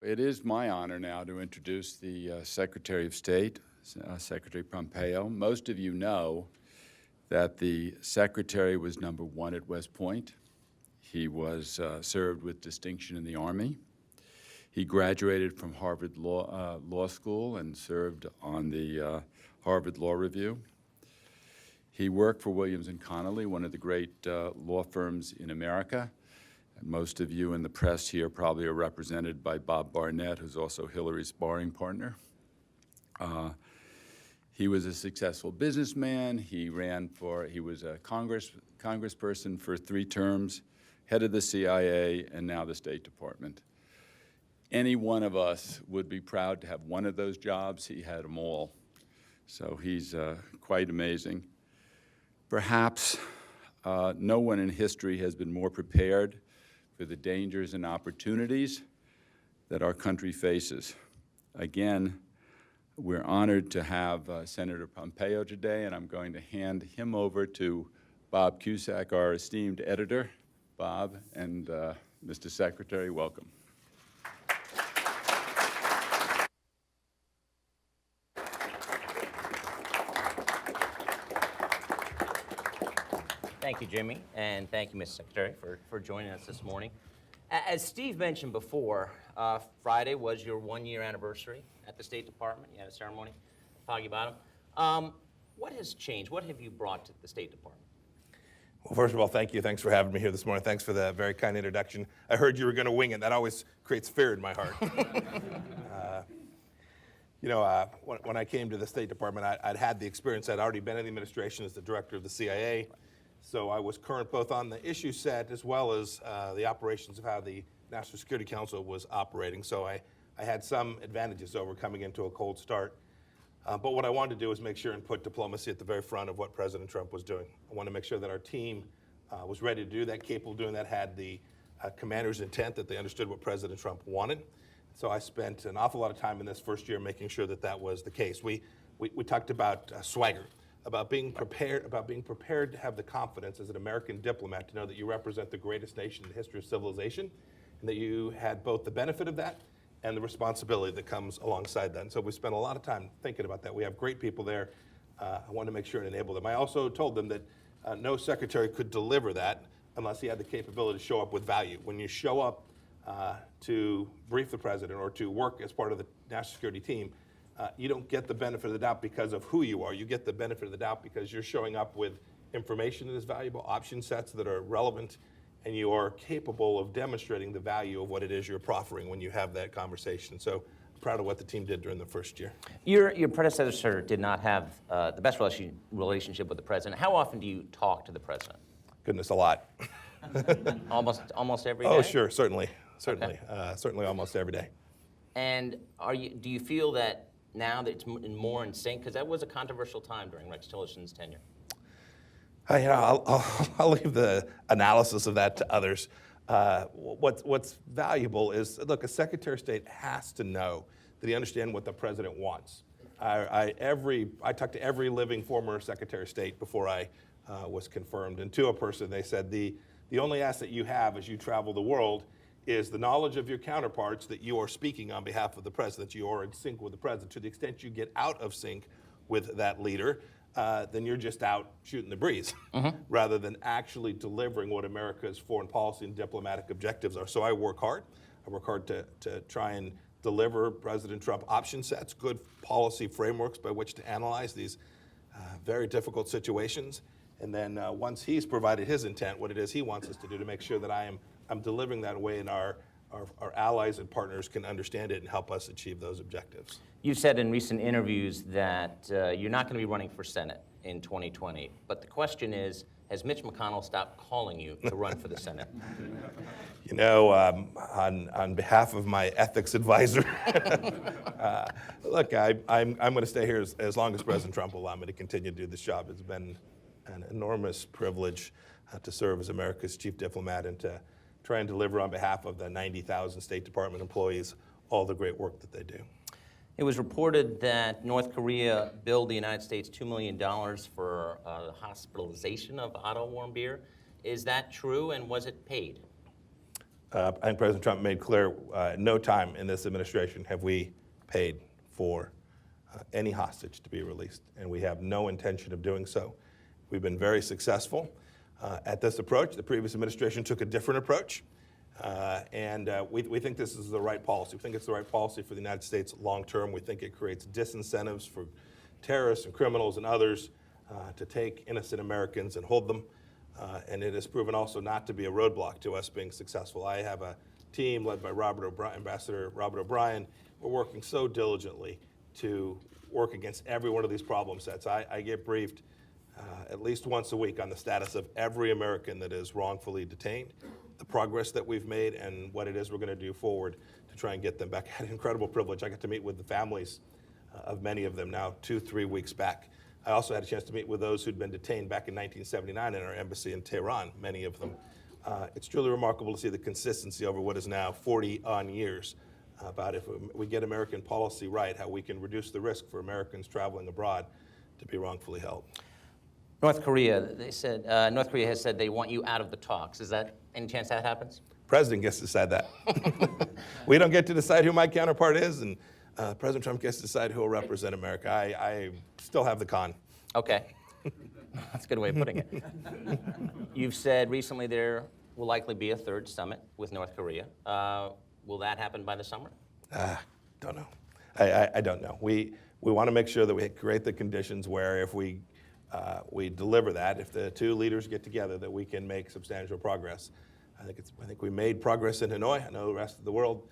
It is my honor now to introduce the Secretary of State, Secretary Pompeo. Most of you know that the Secretary was #1 at West Point. He was served with distinction in the Army. He graduated from Harvard Law School and served on the Harvard Law Review. He worked for Williams & Connolly, one of the great law firms in America. Most of you in the press here probably are represented by Bob Barnett, who's also Hillary's sparring partner. He was a successful businessman. He was a congressperson for 3 terms, head of the CIA, and now the State Department. Any one of us would be proud to have one of those jobs. He had them all. So he's quite amazing. Perhaps no one in history has been more prepared for the dangers and opportunities that our country faces. Again, we're honored to have Senator Pompeo today, and I'm going to hand him over to Bob Cusack, our esteemed editor. Bob and Mr. Secretary, welcome. Thank you, Jimmy, and thank you, Mr. Secretary, for joining us this morning. As Steve mentioned before, Friday was your 1-year anniversary at the State Department. You had a ceremony talking about him. What has changed? What have you brought to the State Department? Well, first of all, thank you. Thanks for having me here this morning. Thanks for the very kind introduction. I heard you were going to wing it. That always creates fear in my heart. When I came to the State Department, I'd had the experience. I'd already been in the administration as the director of the CIA. So I was current both on the issue set as well as the operations of how the National Security Council was operating. So I had some advantages over coming into a cold start. But what I wanted to do was make sure and put diplomacy at the very front of what President Trump was doing. I wanted to make sure that our team was ready to do that, capable of doing that, had the commander's intent, that they understood what President Trump wanted. So I spent an awful lot of time in this first year making sure that that was the case. We talked about swagger, about being prepared to have the confidence as an American diplomat to know that you represent the greatest nation in the history of civilization, and that you had both the benefit of that and the responsibility that comes alongside that. And so we spent a lot of time thinking about that. We have great people there. I wanted to make sure and enable them. I also told them that no secretary could deliver that unless he had the capability to show up with value. When you show up to brief the president or to work as part of the national security team, you don't get the benefit of the doubt because of who you are. You get the benefit of the doubt because you're showing up with information that is valuable, option sets that are relevant, and you are capable of demonstrating the value of what it is you're proffering when you have that conversation. So I'm proud of what the team did during the first year. Your predecessor did not have the best relationship with the president. How often do you talk to the president? Goodness, a lot. Almost every day? Oh, sure, certainly, Okay. Certainly almost every day. And do you feel that now that it's more in sync? Because that was a controversial time during Rex Tillerson's tenure. I'll leave the analysis of that to others. What's valuable is, look, a Secretary of State has to know that he understands what the president wants. I talked to every living former Secretary of State before I was confirmed, and to a person they said, the only asset you have as you travel the world is the knowledge of your counterparts that you are speaking on behalf of the president. You are in sync with the president. To the extent you get out of sync with that leader, then you're just out shooting the breeze rather than actually delivering what America's foreign policy and diplomatic objectives are. So I work hard. I work hard to try and deliver President Trump option sets, good policy frameworks by which to analyze these very difficult situations. And then once he's provided his intent, what it is he wants us to do, to make sure that I'm delivering that in a way and our allies and partners can understand it and help us achieve those objectives. You've said in recent interviews that you're not going to be running for Senate in 2020. But the question is, has Mitch McConnell stopped calling you to run for the Senate? You know, on behalf of my ethics advisor, look, I'm going to stay here as long as President Trump will allow me to continue to do this job. It's been an enormous privilege to serve as America's chief diplomat and to try and deliver on behalf of the 90,000 State Department employees all the great work that they do. It was reported that North Korea billed the United States $2 million for hospitalization of Otto Warmbier. Is that true, and was it paid? I think President Trump made clear at no time in this administration have we paid for any hostage to be released, and we have no intention of doing so. We've been very successful at this approach. The previous administration took a different approach, and we think this is the right policy. We think it's the right policy for the United States long term. We think it creates disincentives for terrorists and criminals and others to take innocent Americans and hold them. And it has proven also not to be a roadblock to us being successful. I have a team led by Ambassador Robert O'Brien. We're working so diligently to work against every one of these problem sets. I get briefed at least once a week on the status of every American that is wrongfully detained, the progress that we've made, and what it is we're going to do forward to try and get them back. I had an incredible privilege. I got to meet with the families of many of them now 2-3 weeks back. I also had a chance to meet with those who'd been detained back in 1979 in our embassy in Tehran, many of them. It's truly remarkable to see the consistency over what is now 40-on years about if we get American policy right, how we can reduce the risk for Americans traveling abroad to be wrongfully held. North Korea, they said, North Korea has said they want you out of the talks. Is that any chance that happens? President gets to decide that. We don't get to decide who my counterpart is, and President Trump gets to decide who will represent America. I still have the con. Okay. That's a good way of putting it. You've said recently there will likely be a third summit with North Korea. Will that happen by the summer? Don't know. I don't know. We want to make sure that we create the conditions where if we deliver that, if the two leaders get together, that we can make substantial progress. I think we made progress in Hanoi. I know the rest of the world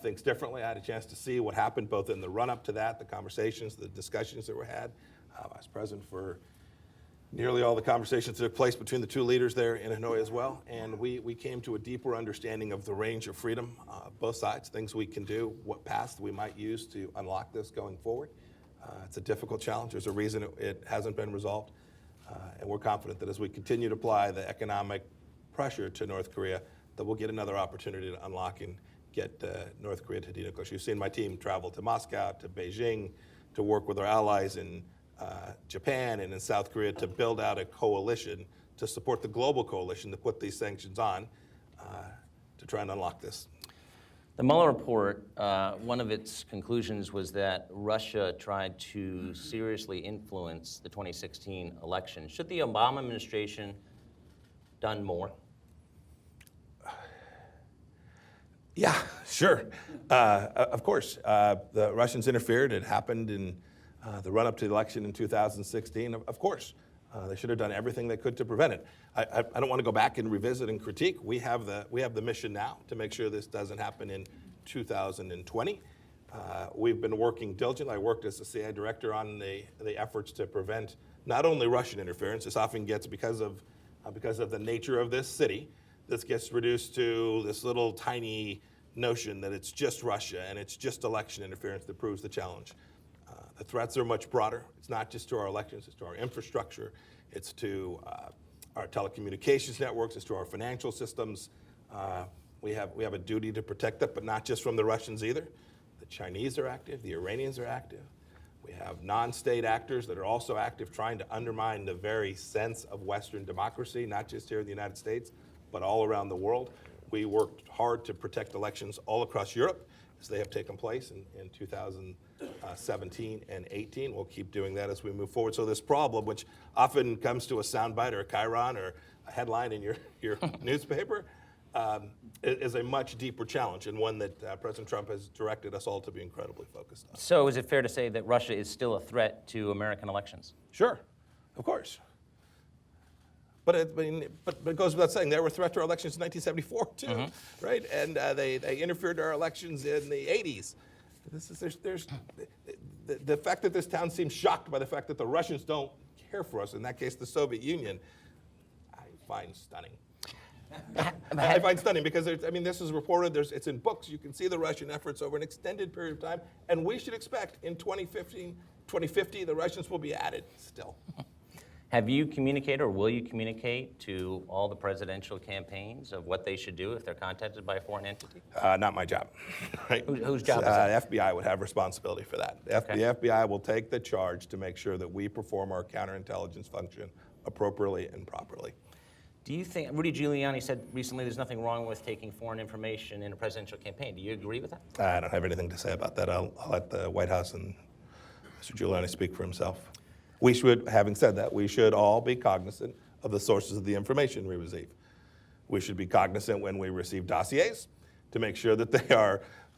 thinks differently. I had a chance to see what happened both in the run-up to that, the conversations, the discussions that were had. I was present for nearly all the conversations that took place between the two leaders there in Hanoi as well. And we came to a deeper understanding of the range of freedom, both sides, things we can do, what paths we might use to unlock this going forward. It's a difficult challenge. There's a reason it hasn't been resolved. And we're confident that as we continue to apply the economic pressure to North Korea, that we'll get another opportunity to unlock and get North Korea to denuclearize. You've seen my team travel to Moscow, to Beijing, to work with our allies in Japan and in South Korea to build out a coalition to support the global coalition to put these sanctions on to try and unlock this. The Mueller report, one of its conclusions was that Russia tried to seriously influence the 2016 election. Should the Obama administration done more? Yeah, sure. Of course. The Russians interfered. It happened in the run-up to the election in 2016. Of course. They should have done everything they could to prevent it. I don't want to go back and revisit and critique. We have the mission now to make sure this doesn't happen in 2020. We've been working diligently. I worked as a CIA director on the efforts to prevent not only Russian interference. This often gets because of the nature of this city. This gets reduced to this little tiny notion that it's just Russia and it's just election interference that proves the challenge. The threats are much broader. It's not just to our elections, it's to our infrastructure, it's to our telecommunications networks, it's to our financial systems. We have a duty to protect that, but not just from the Russians either. The Chinese are active, the Iranians are active. We have non-state actors that are also active trying to undermine the very sense of Western democracy, not just here in the United States, but all around the world. We worked hard to protect elections all across Europe as they have taken place in 2017 and 18. We'll keep doing that as we move forward. So this problem, which often comes to a soundbite or a chyron or a headline in your newspaper, is a much deeper challenge and one that President Trump has directed us all to be incredibly focused on. So is it fair to say that Russia is still a threat to American elections? Sure, of course. But it goes without saying, they were a threat to our elections in 1974 too, right? And they interfered in our elections in the 80s. The fact that this town seems shocked by the fact that the Russians don't care for us, in that case the Soviet Union, I find stunning. I find stunning because this is reported, it's in books, you can see the Russian efforts over an extended period of time, and we should expect in 2050 the Russians will be added still. Have you communicated or will you communicate to all the presidential campaigns of what they should do if they're contacted by a foreign entity? Not my job. Right? Whose job is that? The FBI would have responsibility for that. Okay. The FBI will take the charge to make sure that we perform our counterintelligence function appropriately and properly. Do you think, Rudy Giuliani said recently there's nothing wrong with taking foreign information in a presidential campaign. Do you agree with that? I don't have anything to say about that. I'll let the White House and Mr. Giuliani speak for himself. We should, having said that, we should all be cognizant of the sources of the information we receive. We should be cognizant when we receive dossiers to make sure that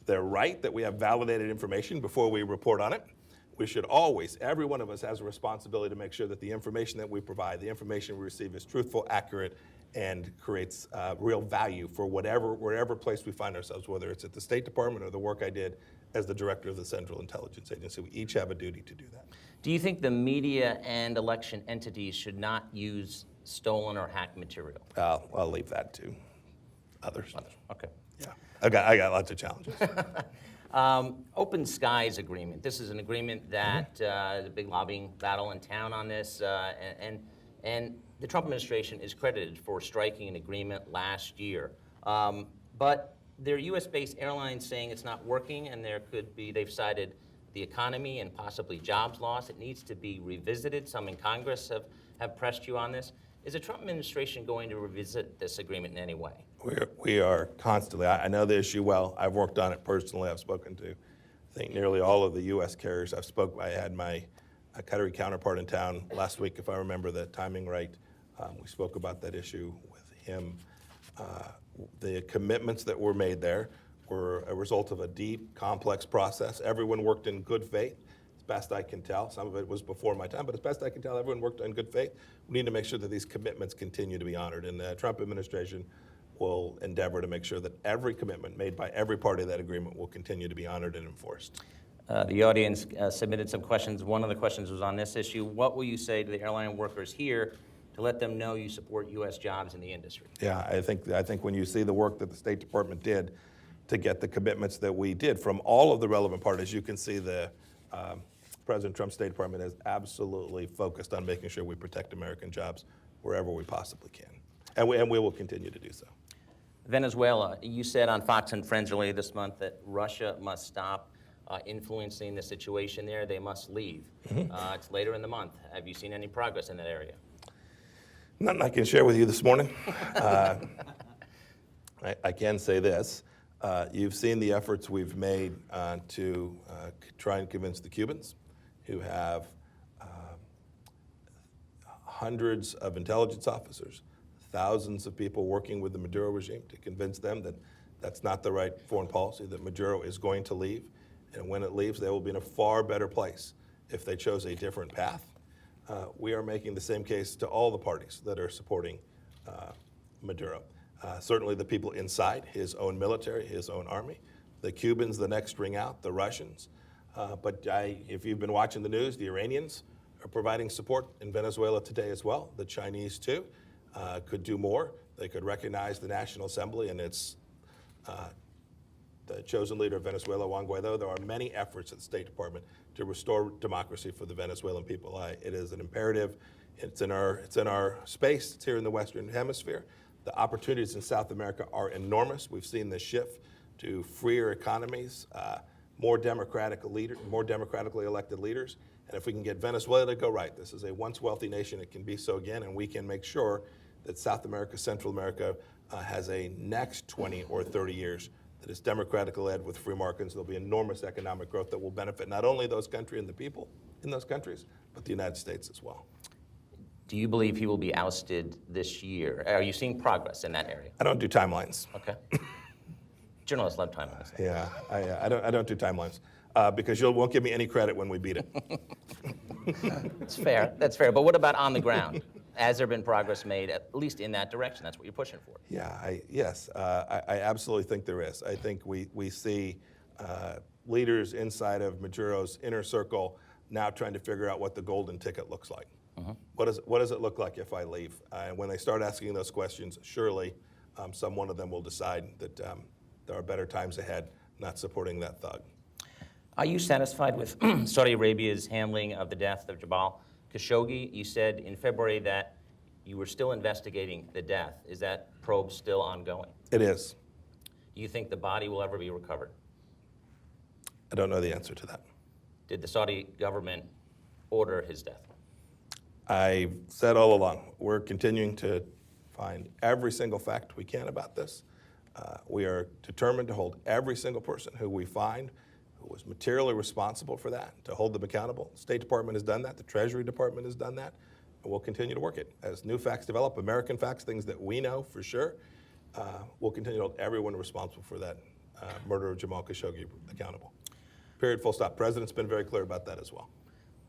they're right, that we have validated information before we report on it. We should always, every one of us has a responsibility to make sure that the information that we provide, the information we receive is truthful, accurate, and creates real value for wherever place we find ourselves, whether it's at the State Department or the work I did as the director of the Central Intelligence Agency. We each have a duty to do that. Do you think the media and election entities should not use stolen or hacked material? I'll leave that to others. Okay. Yeah, I got lots of challenges. Open Skies Agreement. This is an agreement that there's a big lobbying battle in town on this, and the Trump administration is credited for striking an agreement last year. But there are U.S.-based airlines saying it's not working, and they've cited the economy and possibly jobs loss. It needs to be revisited. Some in Congress have pressed you on this. Is the Trump administration going to revisit this agreement in any way? We are constantly, I know the issue well. I've worked on it personally. I've spoken to, I think, nearly all of the U.S. carriers. I had my Qatari counterpart in town last week, if I remember the timing right. We spoke about that issue with him. The commitments that were made there were a result of a deep, complex process. Everyone worked in good faith, as best I can tell. Some of it was before my time, but as best I can tell, everyone worked in good faith. We need to make sure that these commitments continue to be honored, and the Trump administration will endeavor to make sure that every commitment made by every party of that agreement will continue to be honored and enforced. The audience submitted some questions. One of the questions was on this issue. What will you say to the airline workers here to let them know you support U.S. jobs in the industry? Yeah, I think when you see the work that the State Department did to get the commitments that we did from all of the relevant parties, you can see the President Trump's State Department is absolutely focused on making sure we protect American jobs wherever we possibly can. And we will continue to do so. Venezuela, you said on Fox and Friends earlier this month that Russia must stop influencing the situation there. They must leave. It's later in the month. Have you seen any progress in that area? Nothing I can share with you this morning. I can say this. You've seen the efforts we've made to try and convince the Cubans, who have hundreds of intelligence officers, thousands of people working with the Maduro regime to convince them that that's not the right foreign policy, that Maduro is going to leave. And when it leaves, they will be in a far better place if they chose a different path. We are making the same case to all the parties that are supporting Maduro. Certainly the people inside, his own military, his own army, the Cubans, the next ring out, the Russians. But if you've been watching the news, the Iranians are providing support in Venezuela today as well. The Chinese too could do more. They could recognize the National Assembly and its the chosen leader of Venezuela, Juan Guaido. There are many efforts at the State Department to restore democracy for the Venezuelan people. It is an imperative. It's in our space. It's here in the Western Hemisphere. The opportunities in South America are enormous. We've seen the shift to freer economies, more democratically elected leaders. And if we can get Venezuela to go right, this is a once wealthy nation. It can be so again, and we can make sure that South America, Central America has a next 20 or 30 years that is democratically led with free markets. There'll be enormous economic growth that will benefit not only those countries and the people in those countries, but the United States as well. Do you believe he will be ousted this year? Are you seeing progress in that area? I don't do timelines. Okay. Journalists love timelines. Yeah, I don't do timelines because you won't give me any credit when we beat it. That's fair. That's fair. But what about on the ground? Has there been progress made, at least in that direction? That's what you're pushing for. Yeah, yes, I absolutely think there is. I think we see leaders inside of Maduro's inner circle now trying to figure out what the golden ticket looks like. What does it look like if I leave? And when they start asking those questions, surely some one of them will decide that there are better times ahead, not supporting that thug. Are you satisfied with Saudi Arabia's handling of the death of Jamal Khashoggi? You said in February that you were still investigating the death. Is that probe still ongoing? It is. Do you think the body will ever be recovered? I don't know the answer to that. Did the Saudi government order his death? I've said all along, we're continuing to find every single fact we can about this. We are determined to hold every single person who we find who was materially responsible for that, to hold them accountable. The State Department has done that. The Treasury Department has done that. And we'll continue to work it. As new facts develop, American facts, things that we know for sure, we'll continue to hold everyone responsible for that murder of Jamal Khashoggi accountable. Period, full stop. President's been very clear about that as well.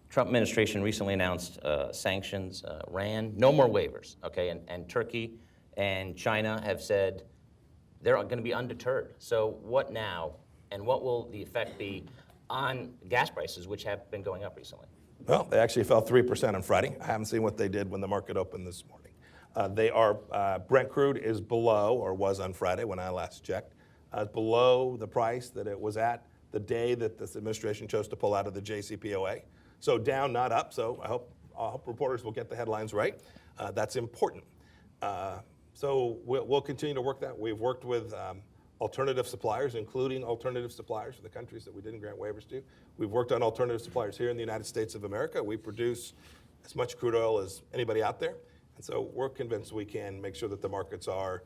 Trump administration recently announced sanctions, Iran, no more waivers, okay? And Turkey and China have said they're going to be undeterred. So what now, and what will the effect be on gas prices, which have been going up recently? Well, they actually fell 3% on Friday. I haven't seen what they did when the market opened this morning. Brent crude is below, or was on Friday when I last checked, below the price that it was at the day that this administration chose to pull out of the JCPOA. So down, not up. So I hope reporters will get the headlines right. That's important. So we'll continue to work that. We've worked with alternative suppliers, including alternative suppliers for the countries that we didn't grant waivers to. We've worked on alternative suppliers here in the United States of America. We produce as much crude oil as anybody out there. And so we're convinced we can make sure that the markets are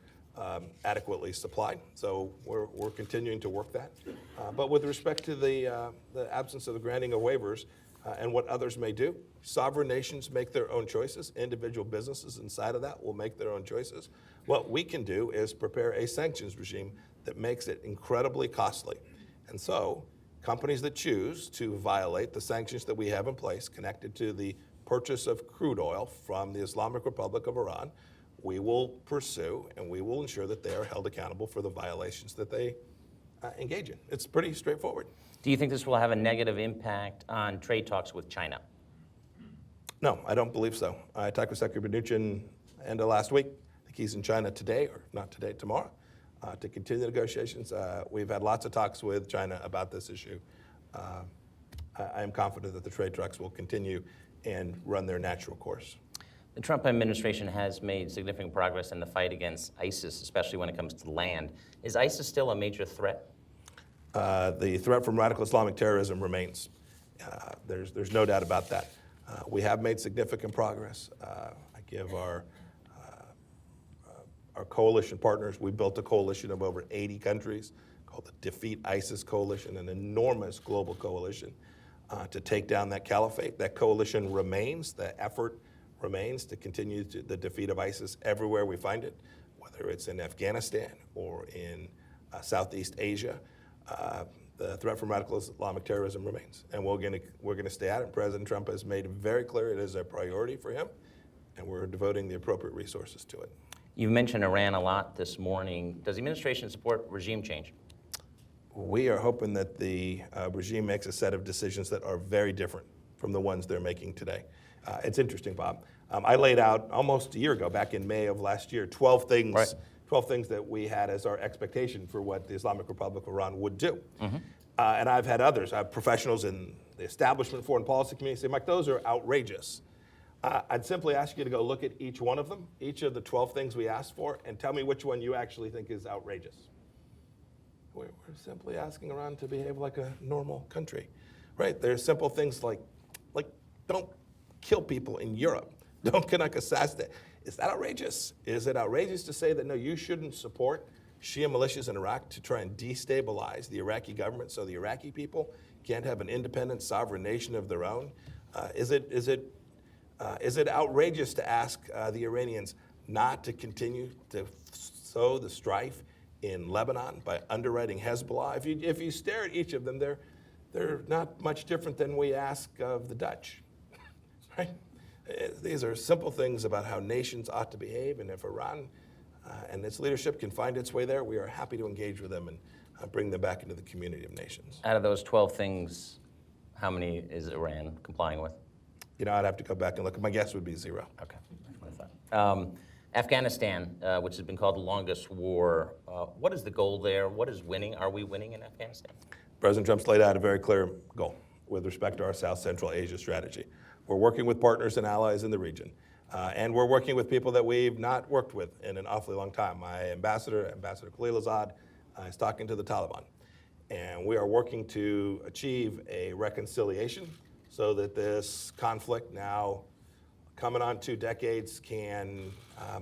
adequately supplied. So we're continuing to work that. But with respect to the absence of the granting of waivers and what others may do, sovereign nations make their own choices. Individual businesses inside of that will make their own choices. What we can do is prepare a sanctions regime that makes it incredibly costly. And so companies that choose to violate the sanctions that we have in place connected to the purchase of crude oil from the Islamic Republic of Iran, we will pursue and we will ensure that they are held accountable for the violations that they engage in. It's pretty straightforward. Do you think this will have a negative impact on trade talks with China? No, I don't believe so. I talked with Secretary Mnuchin end of last week. I think he's in China today, or not today, tomorrow, to continue the negotiations. We've had lots of talks with China about this issue. I am confident that the trade talks will continue and run their natural course. The Trump administration has made significant progress in the fight against ISIS, especially when it comes to land. Is ISIS still a major threat? The threat from radical Islamic terrorism remains. There's no doubt about that. We have made significant progress. I give our coalition partners, we built a coalition of over 80 countries called the Defeat ISIS Coalition, an enormous global coalition to take down that caliphate. That coalition remains, the effort remains to continue the defeat of ISIS everywhere we find it, whether it's in Afghanistan or in Southeast Asia. The threat from radical Islamic terrorism remains, and we're going to stay at it. President Trump has made it very clear it is a priority for him, and we're devoting the appropriate resources to it. You've mentioned Iran a lot this morning. Does the administration support regime change? We are hoping that the regime makes a set of decisions that are very different from the ones they're making today. It's interesting, Bob. I laid out almost a year ago, back in May of last year, 12 things. Right. 12 things that we had as our expectation for what the Islamic Republic of Iran would do. Mm-hmm. And I've had others, professionals in the establishment foreign policy community say, Mike, those are outrageous. I'd simply ask you to go look at each one of them, each of the 12 things we asked for, and tell me which one you actually think is outrageous. We're simply asking Iran to behave like a normal country, right? There's simple things like don't kill people in Europe. Don't conduct assassination. Is that outrageous? Is it outrageous to say that, no, you shouldn't support Shia militias in Iraq to try and destabilize the Iraqi government so the Iraqi people can't have an independent sovereign nation of their own? Is it outrageous to ask the Iranians not to continue to sow the strife in Lebanon by underwriting Hezbollah? If you stare at each of them, they're not much different than we ask of the Dutch, right? These are simple things about how nations ought to behave, and if Iran and its leadership can find its way there, we are happy to engage with them and bring them back into the community of nations. Out of those 12 things, how many is Iran complying with? I'd have to go back and look. My guess would be 0. Okay, that's what I thought. Afghanistan, which has been called the longest war, what is the goal there? What is winning? Are we winning in Afghanistan? President Trump's laid out a very clear goal with respect to our South Central Asia strategy. We're working with partners and allies in the region, and we're working with people that we've not worked with in an awfully long time. My Ambassador Khalilzad, is talking to the Taliban, and we are working to achieve a reconciliation so that this conflict, now coming on 2 decades can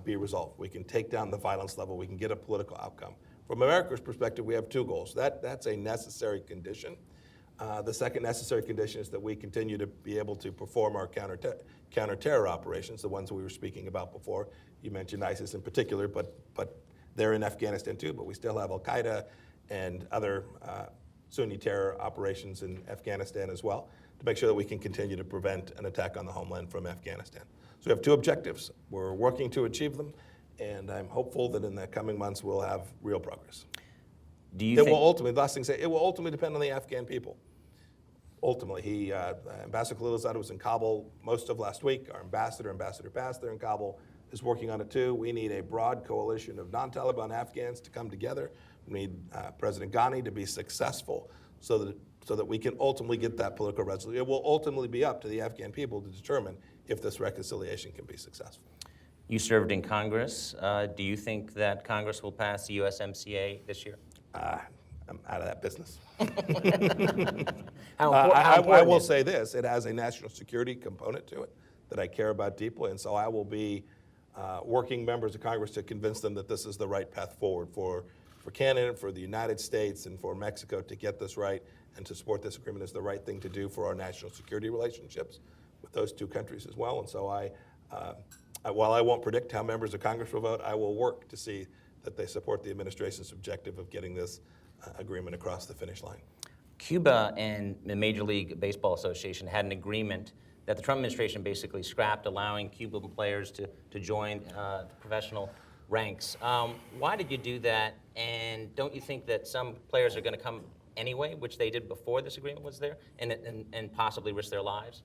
be resolved. We can take down the violence level. We can get a political outcome. From America's perspective, we have 2 goals. That's a necessary condition. The second necessary condition is that we continue to be able to perform our counter-terror operations, the ones we were speaking about before. You mentioned ISIS in particular, but they're in Afghanistan too, but we still have Al-Qaeda and other Sunni terror operations in Afghanistan as well, to make sure that we can continue to prevent an attack on the homeland from Afghanistan. So we have 2 objectives. We're working to achieve them, and I'm hopeful that in the coming months we'll have real progress. Do you It think, will ultimately, last thing to say, it will ultimately depend on the Afghan people. Ultimately, Ambassador Khalilzad was in Kabul most of last week. Our ambassador, Ambassador Bass, there in Kabul, is working on it too. We need a broad coalition of non-Taliban Afghans to come together. We need President Ghani to be successful so that we can ultimately get that political resolution. It will ultimately be up to the Afghan people to determine if this reconciliation can be successful. you served in Congress. Do you think that Congress will pass the USMCA this year? I'm out of that business. How I important will is it? say this, it has a national security component to it that I care about deeply, and so I will be working members of Congress to convince them that this is the right path forward for Canada, for the United States, and for Mexico to get this right and to support this agreement is the right thing to do for our national security relationships with those 2 countries as well. And so while I won't predict how members of Congress will vote, I will work to see that they support the administration's objective of getting this agreement across the finish line. Cuba and the Major League Baseball Association had an agreement that the Trump administration basically scrapped, allowing Cuban players to join the professional ranks. Why did you do that? And don't you think that some players are going to come anyway, which they did before this agreement was there, and possibly risk their lives?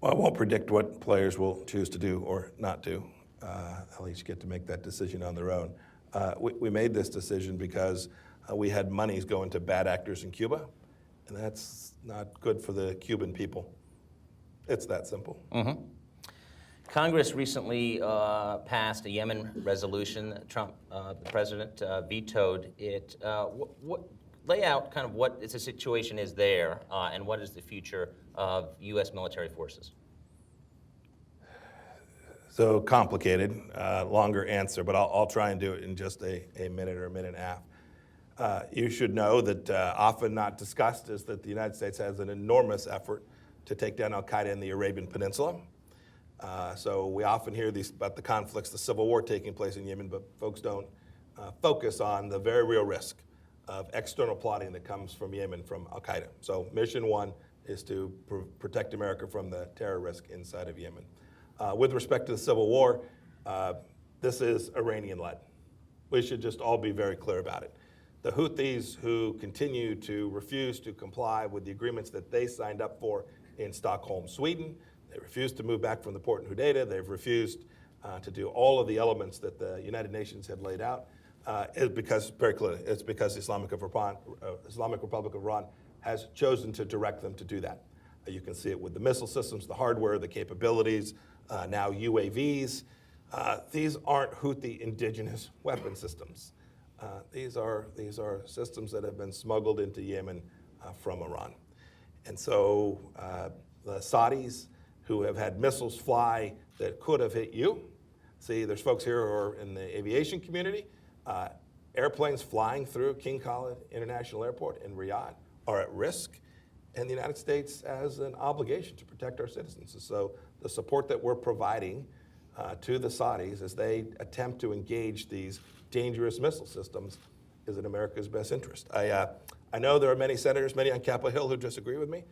Well, I won't predict what players will choose to do or not do. They'll each get to make that decision on their own. We made this decision because we had monies going to bad actors in Cuba, and that's not good for the Cuban people. It's that simple. Mm-hmm. Congress recently passed a Yemen resolution. Trump, the president, vetoed it. Lay out kind of what the situation is there, and what is the future of U.S. military forces? So complicated, longer answer, but I'll try and do it in just a minute or a minute and a half. You should know that often not discussed is that the United States has an enormous effort to take down Al-Qaeda in the Arabian Peninsula. So we often hear about the conflicts, the civil war taking place in Yemen, but folks don't focus on the very real risk of external plotting that comes from Yemen, from Al-Qaeda. So mission 1 is to protect America from the terror risk inside of Yemen. With respect to the civil war, this is Iranian-led. We should just all be very clear about it. The Houthis, who continue to refuse to comply with the agreements that they signed up for in Stockholm, Sweden, they refused to move back from the port in Hodeidah. They've refused to do all of the elements that the United Nations had laid out. Is because, very clearly, it's because the Islamic Republic of Iran has chosen to direct them to do that. You can see it with the missile systems, the hardware, the capabilities, now UAVs. These aren't Houthi indigenous weapon systems. These are systems that have been smuggled into Yemen from Iran. And so the Saudis, who have had missiles fly that could have hit you. See, there's folks here who are in the aviation community. Airplanes flying through King Khalid International Airport in Riyadh are at risk, and the United States has an obligation to protect our citizens. And so the support that we're providing to the Saudis as they attempt to engage these dangerous missile systems is in America's best interest. I know there are many senators, many on Capitol Hill, who disagree with me,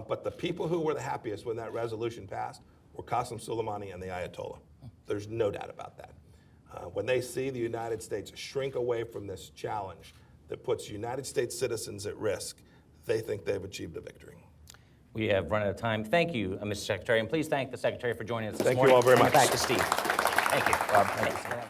but the people who were the happiest when that resolution passed were Qasem Soleimani and the Ayatollah. There's no doubt about that. When they see the United States shrink away from this challenge that puts United States citizens at risk, they think they've achieved a victory. We have run out of time. Thank you, Mr. Secretary, and please thank the Secretary for joining us this Thank you morning. all very much. And back to Steve. Thank you. Rob, thank you.